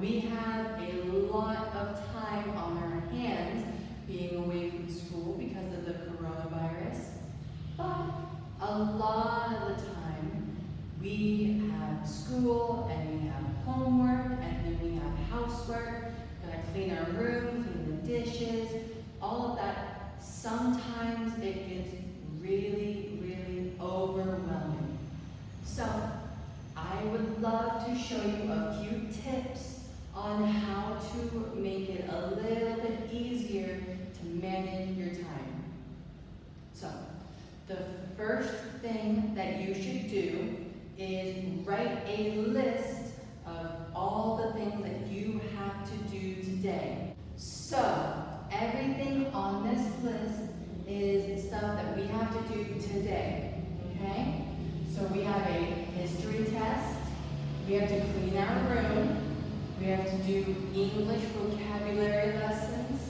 we have a lot of time on our hands being away from school because of the coronavirus, but a lot of the time we have school and we have homework and then we have housework, gotta clean our room, clean the dishes, all of that. Sometimes it gets really, really overwhelming. So I would love to show you a few tips on how to make it a little bit easier to manage your time. So the first thing that you should do is write a list of all the things that you have to do today. So everything on this list is stuff that we have to do today, okay? So we have a history test, we have to clean our room, we have to do English vocabulary lessons,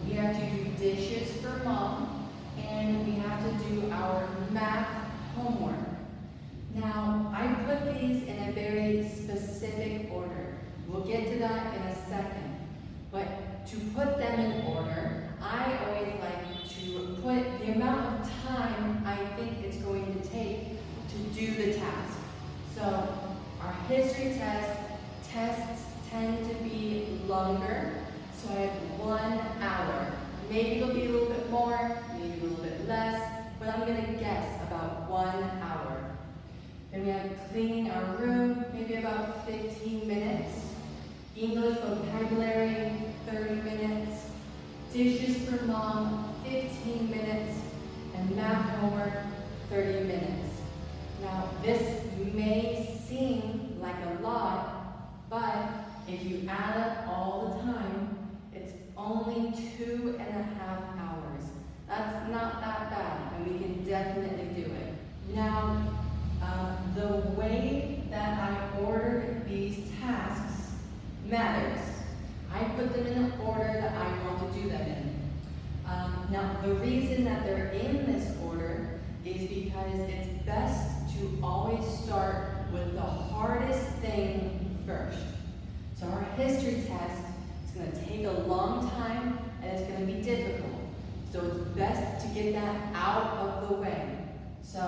we have to do dishes for mom, and we have to do our math homework. Now, I put these in a very specific order. We'll get to that in a second. But to put them in order, I always like to put the amount of time I think it's going to take to do the task. So our history tests tend to be longer, so I have 1 hour. Maybe it'll be a little bit more, maybe a little bit less, but I'm gonna guess about 1 hour. Then we have cleaning our room, maybe about 15 minutes. English vocabulary, 30 minutes. Dishes for mom, 15 minutes. And math homework, 30 minutes. Now, this may seem like a lot, but if you add up all the time, it's only 2.5 hours. That's not that bad, and we can definitely do it. Now, the way that I ordered these tasks matters. I put them in the order that I want to do them in. Now, the reason that they're in this order is because it's best to always start with the hardest thing first. So our history test is going to take a long time and it's going to be difficult. So it's best to get that out of the way. So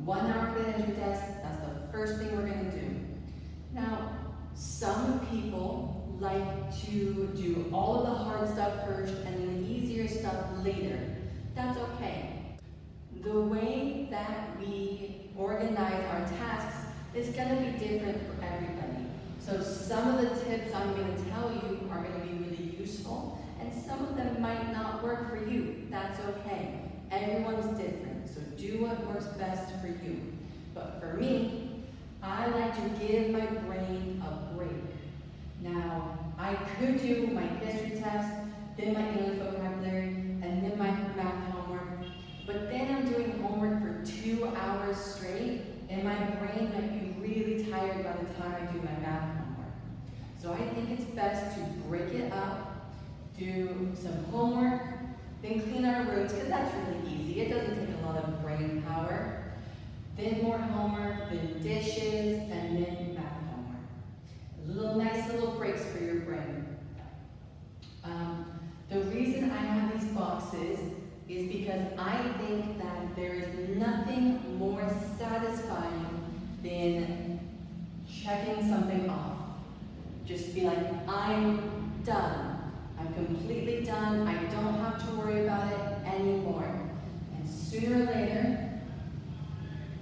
1 hour for the history test, that's the first thing we're going to do. Now, some people like to do all of the hard stuff first and then the easier stuff later. That's okay. The way that we organize our tasks is going to be different for everybody. So some of the tips I'm going to tell you are going to be really useful, and some of them might not work for you. That's okay. Everyone's different, so do what works best for you. But for me, I like to give my brain a break. Now, I could do my history test, then my English vocabulary, and then my math homework. But then I'm doing homework for 2 hours straight, and my brain might be really tired by the time I do my math homework. So I think it's best to break it up, do some homework, then clean our rooms, because that's really easy. It doesn't take a lot of brain power. Then more homework, then dishes, and then math homework. Nice little breaks for your brain. The reason I have these boxes is because I think that there is nothing more satisfying than checking something off. Just be like, I'm done. I'm completely done. I don't have to worry about it anymore. And sooner or later,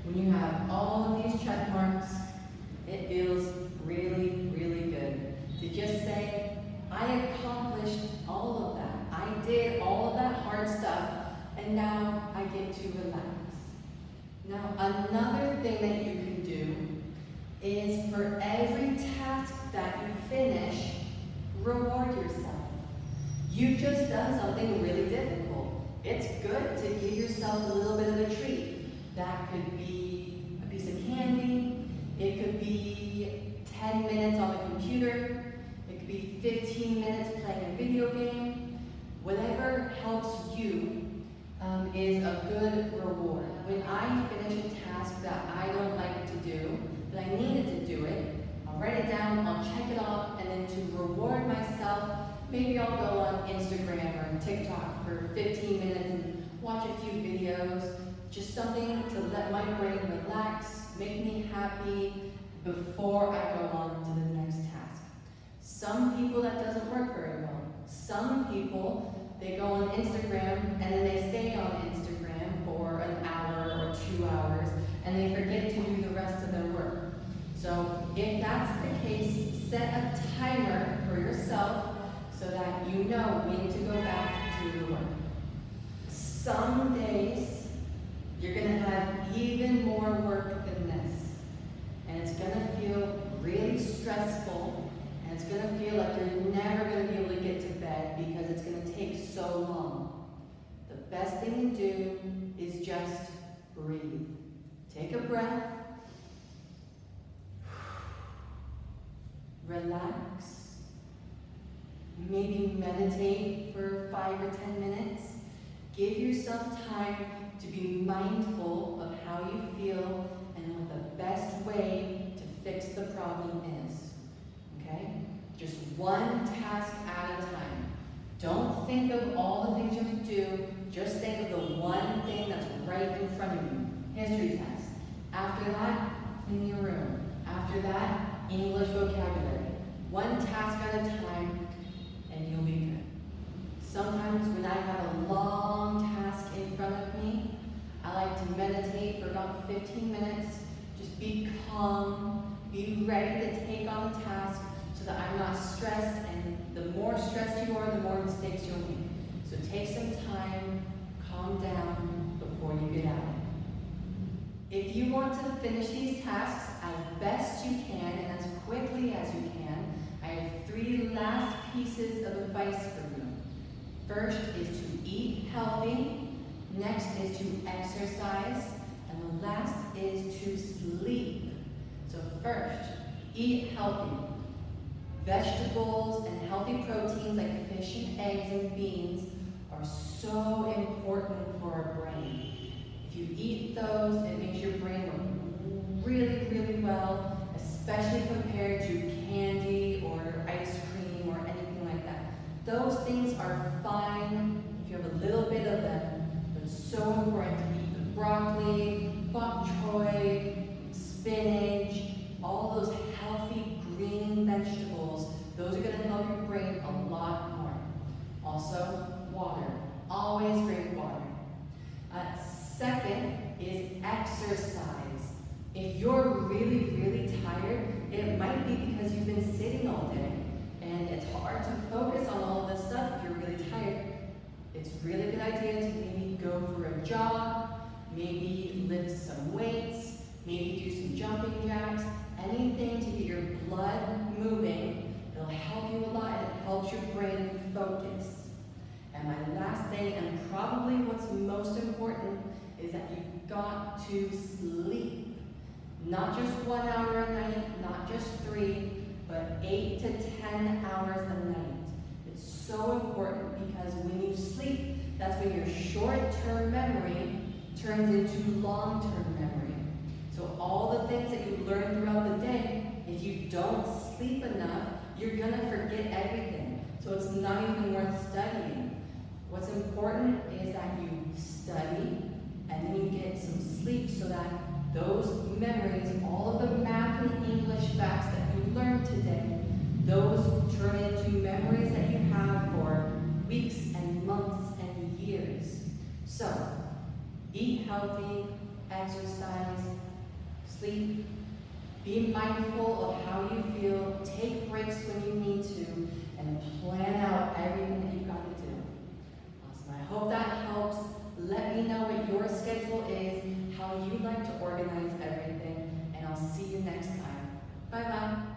when you have all of these check marks, it feels really, really good to just say, I accomplished all of that. I did all of that hard stuff, and now I get to relax. Now, another thing that you can do is for every task that you finish, reward yourself. You've just done something really difficult. It's good to give yourself a little bit of a treat. That could be a piece of candy. It could be 10 minutes on the computer. It could be 15 minutes playing a video game. Whatever helps you is a good reward. When I finish a task that I don't like to do, but I needed to do it, I'll write it down, I'll I'll check it off, and then to reward myself, maybe I'll go on Instagram or TikTok for 15 minutes and watch a few videos, just something to let my brain relax, make me happy before I go on to the next task. Some people that doesn't work very well. Some people, they go on Instagram and then they stay on Instagram for an hour or 2 hours and they forget to do the rest of their work. So if that's the case, set a timer for yourself so that you know when to go back to the work. Some days, you're going to have even more work than this. And it's going to feel really stressful, and it's going to feel like you're never going to be able to get to bed because it's going to take so long. The best thing to do is just breathe. Take a breath. Relax. Maybe meditate for 5 or 10 minutes. Give yourself time to be mindful of how you feel and what the best way to fix the problem is. Okay? Just one task at a time. Don't think of all the things you have to do. Just think of the one thing that's right in front of you. History test. After that, clean your room. After that, English vocabulary. One task at a time, and you'll be good. Sometimes when I have a long task in front of me, I like to meditate for about 15 minutes. Just be calm, be ready to take on the task so that I'm not stressed, and the more stressed you are, the more mistakes you'll make. So take some time, calm down before you get at it. If you want to finish these tasks as best you can and as quickly as you can, I have 3 last pieces of advice for you. First is to eat healthy, next is to exercise, and the last is to sleep. So first, eat healthy. Vegetables and healthy proteins like fish and eggs and beans are so important for our brain. If you eat those, it makes your brain work really, really well, especially compared to candy or ice cream or anything like that. Those things are fine if you have a little bit of them, but it's so important to eat the broccoli, bok choy, spinach, all those healthy green vegetables. Those are going to help your brain a lot more. Also, water. Always drink water. Second is exercise. If you're really, really tired, it might be because you've been sitting all day and it's hard to focus on all of this stuff if you're really tired. It's a really good idea to maybe go for a jog, maybe lift some weights, maybe do some jumping jacks, anything to get your blood moving. It'll help you a lot and it helps your brain focus. And my last thing, and probably what's most important, is that you've got to sleep. Not just 1 hour a night, not just 3, but 8 to 10 hours a night. It's so important because when you sleep, that's when your short-term memory turns into long-term memory. So all the things that you learn throughout the day, if you don't sleep enough, you're gonna forget everything. So it's not even worth studying. What's important is that you study and then you get some sleep so that those memories, all of the math and English facts that you learned today, those turn into memories that you have for weeks and months and years. So, eat healthy, exercise, sleep, be mindful of how you feel, take breaks when you need to, and plan out everything that you've got to do. Awesome. I hope that helps. Let me know what your schedule is, how you'd like to organize everything, and I'll see you next time. Bye-bye.